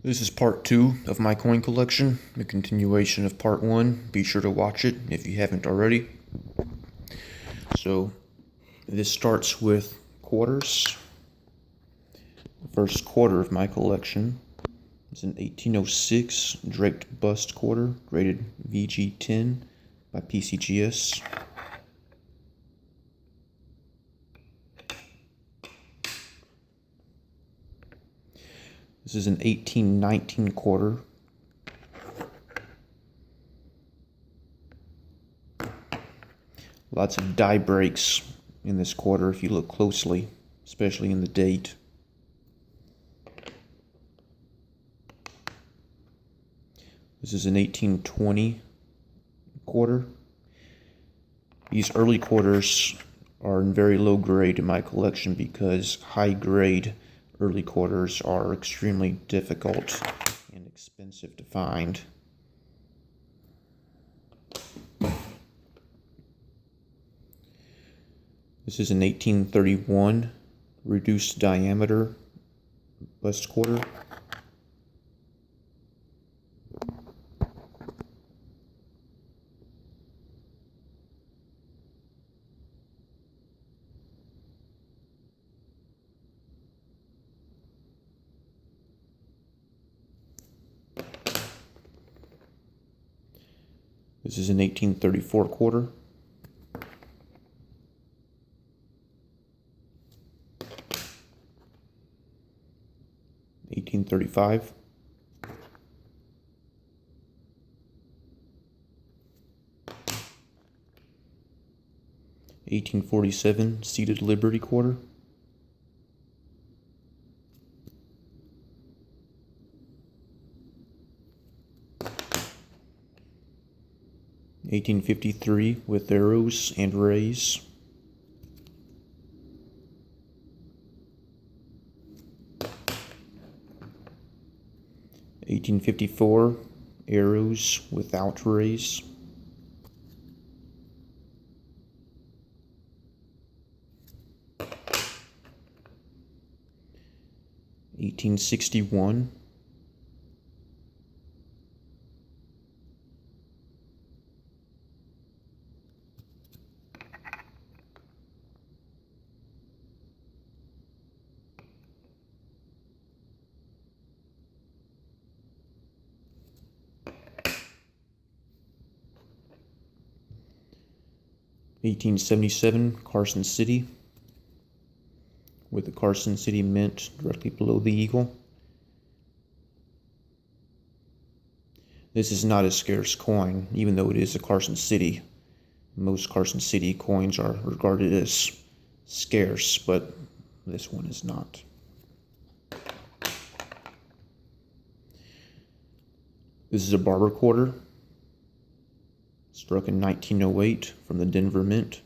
This is part 2 of my coin collection, a continuation of part 1. Be sure to watch it if you haven't already. So, this starts with quarters. The first quarter of my collection is an 1806 draped bust quarter, rated VG10 by PCGS. This is an 1819 quarter. Lots of die breaks in this quarter if you look closely, especially in the date. This is an 1820 quarter. These early quarters are in very low grade in my collection because high grade early quarters are extremely difficult and expensive to find. This is an 1831 reduced diameter bust quarter. This is an 1834 quarter. $18.35. $18.47 Ceded Liberty quarter. $18.53 with arrows and rays. $18.54 arrows without rays. $18.61. $18.77 Carson City, with the Carson City mint directly below the eagle. This is not a scarce coin, even though it is a Carson City. Most Carson City coins are regarded as scarce, but this one is not. This is a Barber Quarter, struck in 1908 from the Denver Mint.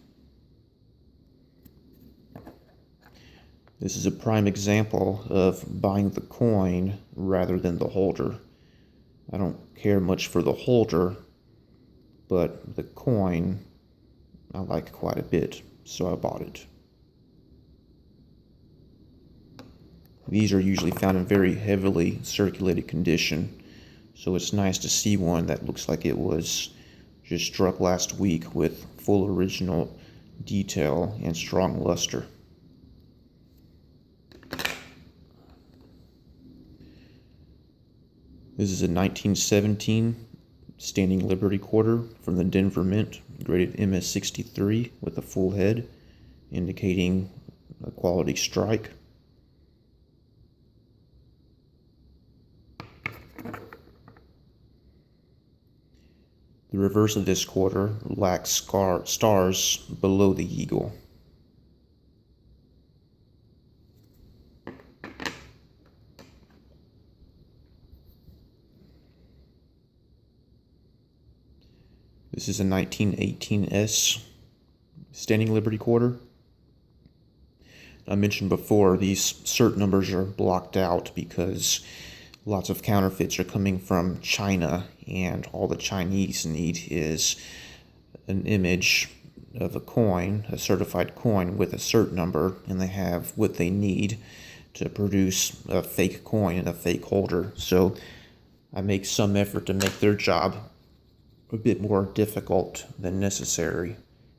This is a prime example of buying the coin rather than the holder. I don't care much for the holder, but the coin I like quite a bit, so I bought it. These are usually found in very heavily circulated condition, so it's nice to see one that looks like it was just struck last week with full original detail and strong luster. This is a 1917 Standing Liberty quarter from the Denver Mint, graded MS63 with a full head, indicating a quality strike. The reverse of this quarter lacks stars below the eagle. This is a 1918S Standing Liberty quarter. I mentioned before, these cert numbers are blocked out because lots of counterfeits are coming from China, and all the Chinese need is an image of a coin, a certified coin with a cert number, and they have what they need to produce a fake coin and a fake holder. So I make some effort to make their job a bit more difficult than necessary.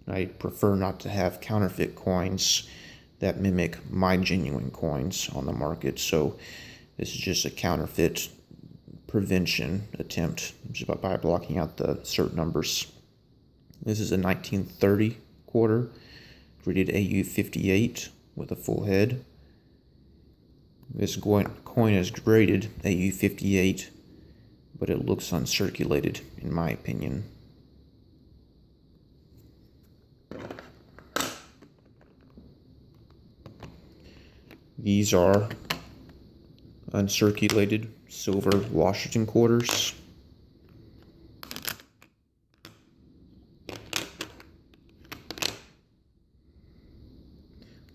I prefer not to have counterfeit coins that mimic my genuine coins on the market. So this is just a counterfeit prevention attempt just by blocking out the cert numbers. This is a 1930 quarter, graded AU58 with a full head. This coin is graded AU58, but it looks uncirculated in my opinion. These are uncirculated silver Washington quarters.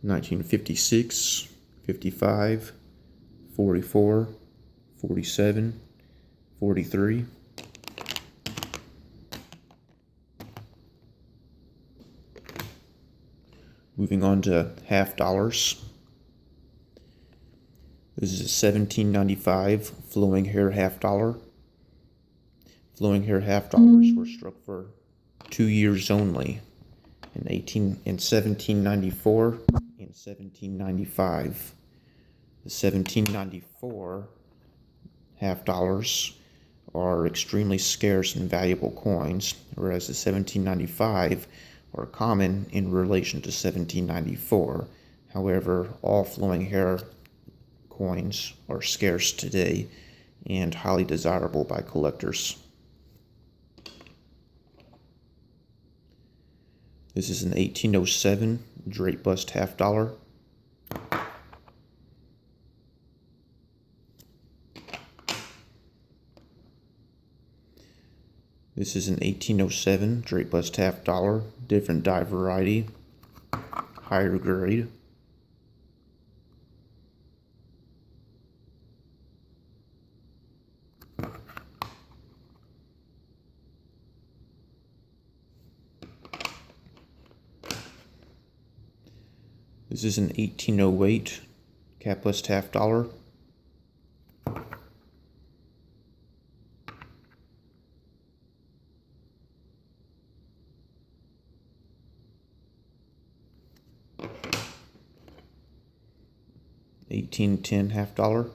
$1956, $55, $44, $47, $43. Moving on to half dollars. This is a 1795 flowing hair half dollar. Flowing hair half dollars were struck for 2 years only in 1794 and 1795. The 1794 half dollars are extremely scarce and valuable coins, whereas the 1795 are common in relation to 1794. However, all flowing hair coins are scarce today and highly desirable by collectors. This is an 1807 drape bust half dollar. This is an 1807 drape bust half dollar, different die variety, higher grade. This is an 1808 cap bust half dollar. $1810 half dollar.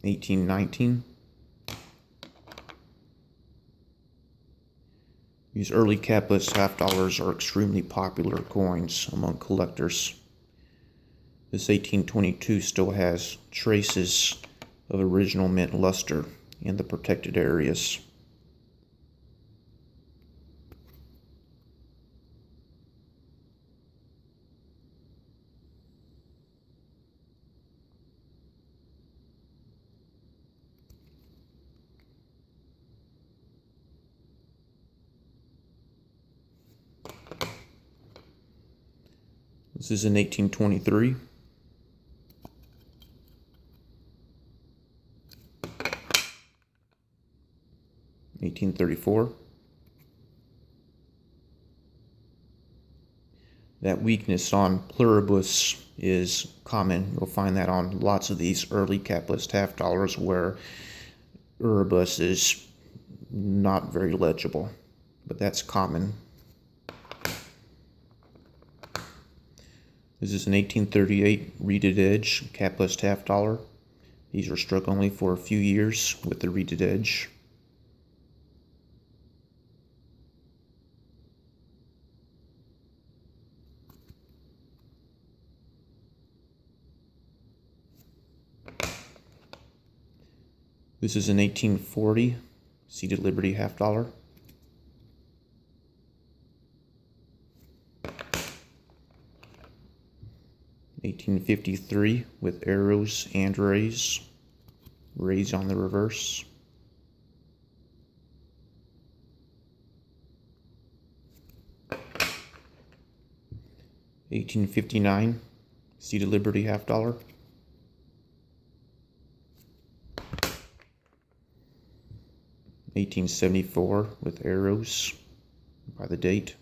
$1819. These early cap bust half dollars are extremely popular coins among collectors. This 1822 still has traces of original mint luster in the protected areas. This is in 1823. $1834. That weakness on pluribus is common. You'll find that on lots of these early cap bust half dollars where pluribus is not very legible, but that's common. This is an 1838 reeded edge cap bust half dollar. These were struck only for a few years with the reeded edge. This is an 1840 Ceded Liberty half dollar. $1853 with arrows and rays on the reverse. $1859 Ceded Liberty half dollar. $1874 with arrows by the date.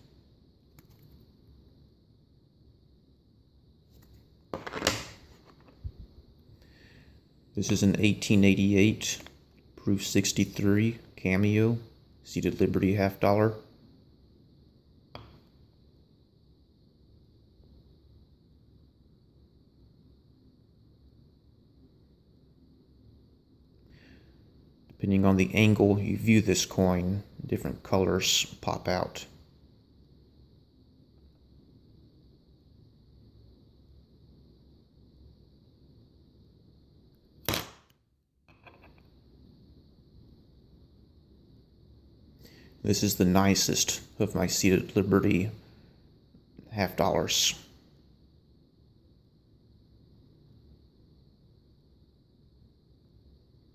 This is an 1888 proof 63 Cameo Ceded Liberty half-dollar. Depending on the angle you view this coin, different colors pop out. This is the nicest of my Ceded Liberty half-dollars.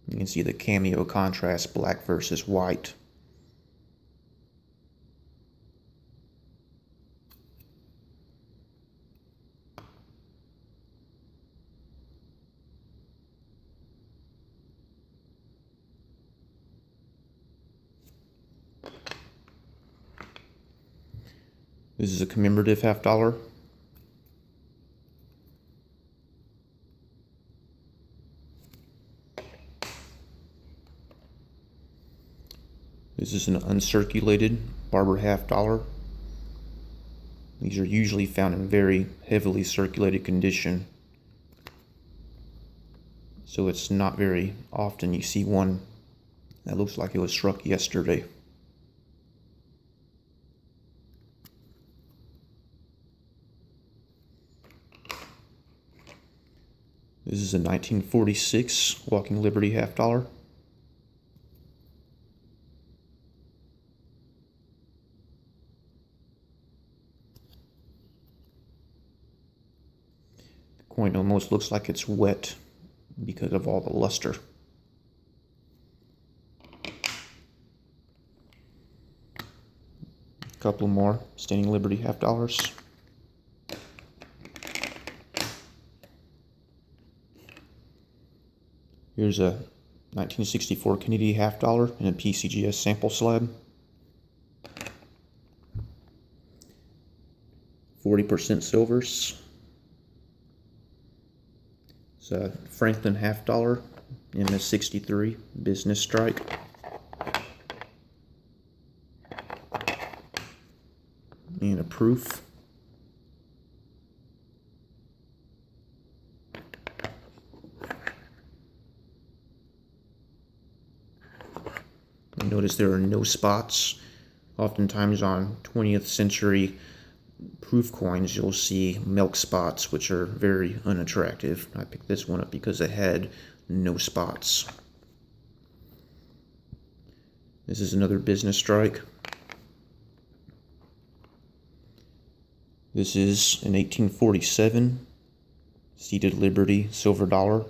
You can see the Cameo contrast, black versus white. This is a commemorative half-dollar. This is an uncirculated Barber half-dollar. These are usually found in very heavily circulated condition, so it's not very often you see one that looks like it was struck yesterday. This is a 1946 Walking Liberty half-dollar. The coin almost looks like it's wet because of all the luster. A couple more Standing Liberty half-dollars. Here's a 1964 Canadian half-dollar in a PCGS sample slab. 40% silvers. It's a Franklin half-dollar in a 63 business strike. And a proof. Notice there are no spots. Oftentimes on 20th century proof coins you'll see milk spots, which are very unattractive. I picked this one up because it had no spots. This is another business strike. This is an 1847 Ceded Liberty silver dollar.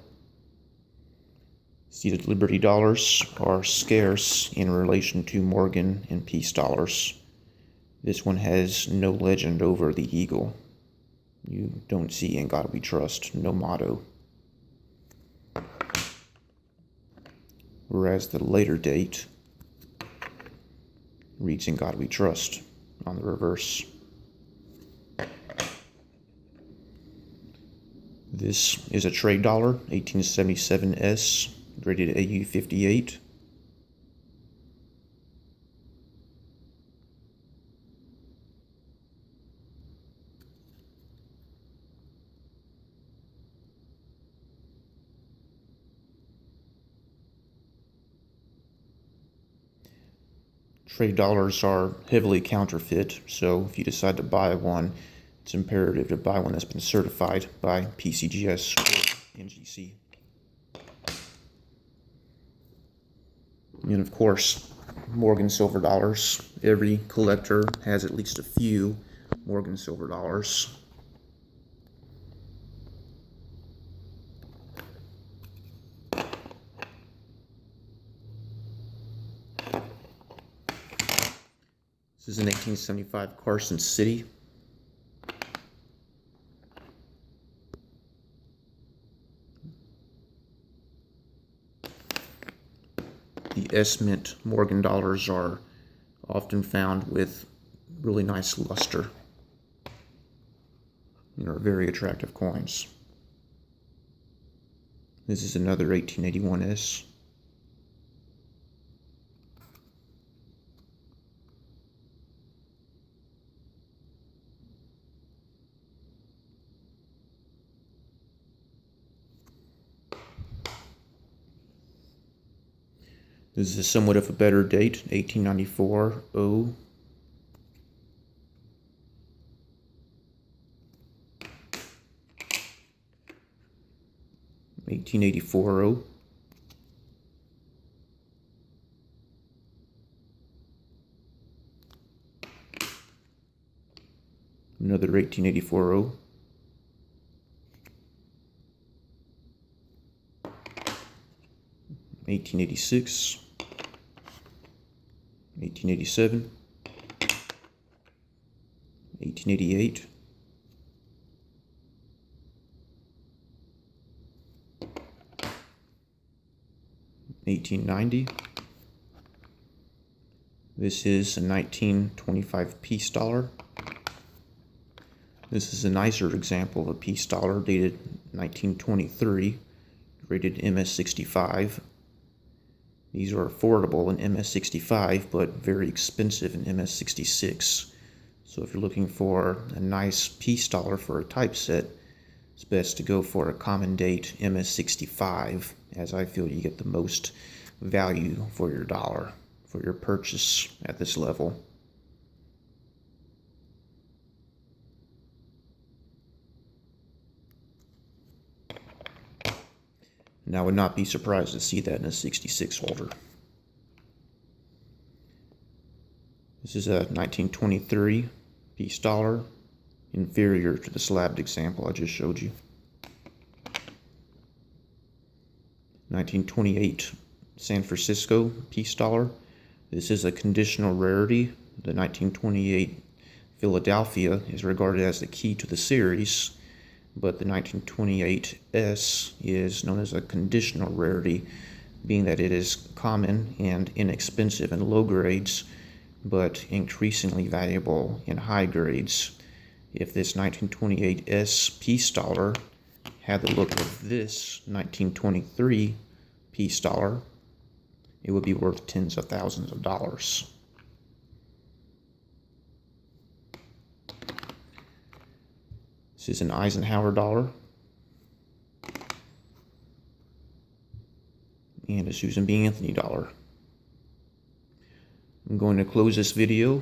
Ceded Liberty dollars are scarce in relation to Morgan and Peace dollars. This one has no legend over the eagle. You don't see "In God We Trust," no motto. Whereas the later date reads "In God We Trust" on the reverse. This is a trade dollar, 1877S. Rated AU 58. Trade dollars are heavily counterfeit, so if you decide to buy one, it's imperative to buy one that's been certified by PCGS or NGC. And of course, Morgan silver dollars. Every collector has at least a few Morgan silver dollars. This is an 1875 Carson City. The S-Mint Morgan dollars are often found with really nice luster. And are very attractive coins. This is another 1881S. This is somewhat of a better date, 1894 O. $1884. Another 1884. 1886. 1887. 1888. 1890. This is a 1925 peace dollar. This is a nicer example of a peace dollar dated 1923, rated MS65. These are affordable in MS65, but very expensive in MS66. So if you're looking for a nice peace dollar for a typeset, it's best to go for a common date MS65, as I feel you get the most value for your dollar, for your purchase at this level. And I would not be surprised to see that in a 66 holder. This is a 1923 peace dollar, inferior to the slabbed example I just showed you. 1928 San Francisco peace dollar. This is a conditional rarity. The 1928 Philadelphia is regarded as the key to the series, but the 1928S is known as a conditional rarity, being that it is common and inexpensive in low grades, but increasingly valuable in high grades. If this 1928S peace dollar had the look of this 1923 peace dollar, it would be worth tens of thousands of dollars. This is an Eisenhower dollar and a Susan B. Anthony dollar. I'm going to close this video.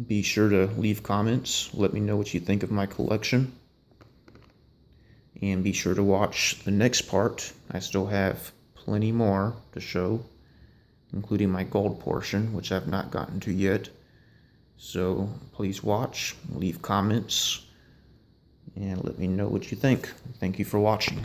Be sure to leave comments. Let me know what you think of my collection. And be sure to watch the next part. I still have plenty more to show, including my gold portion, which I've not gotten to yet. So please watch, leave comments, and let me know what you think. Thank you for watching.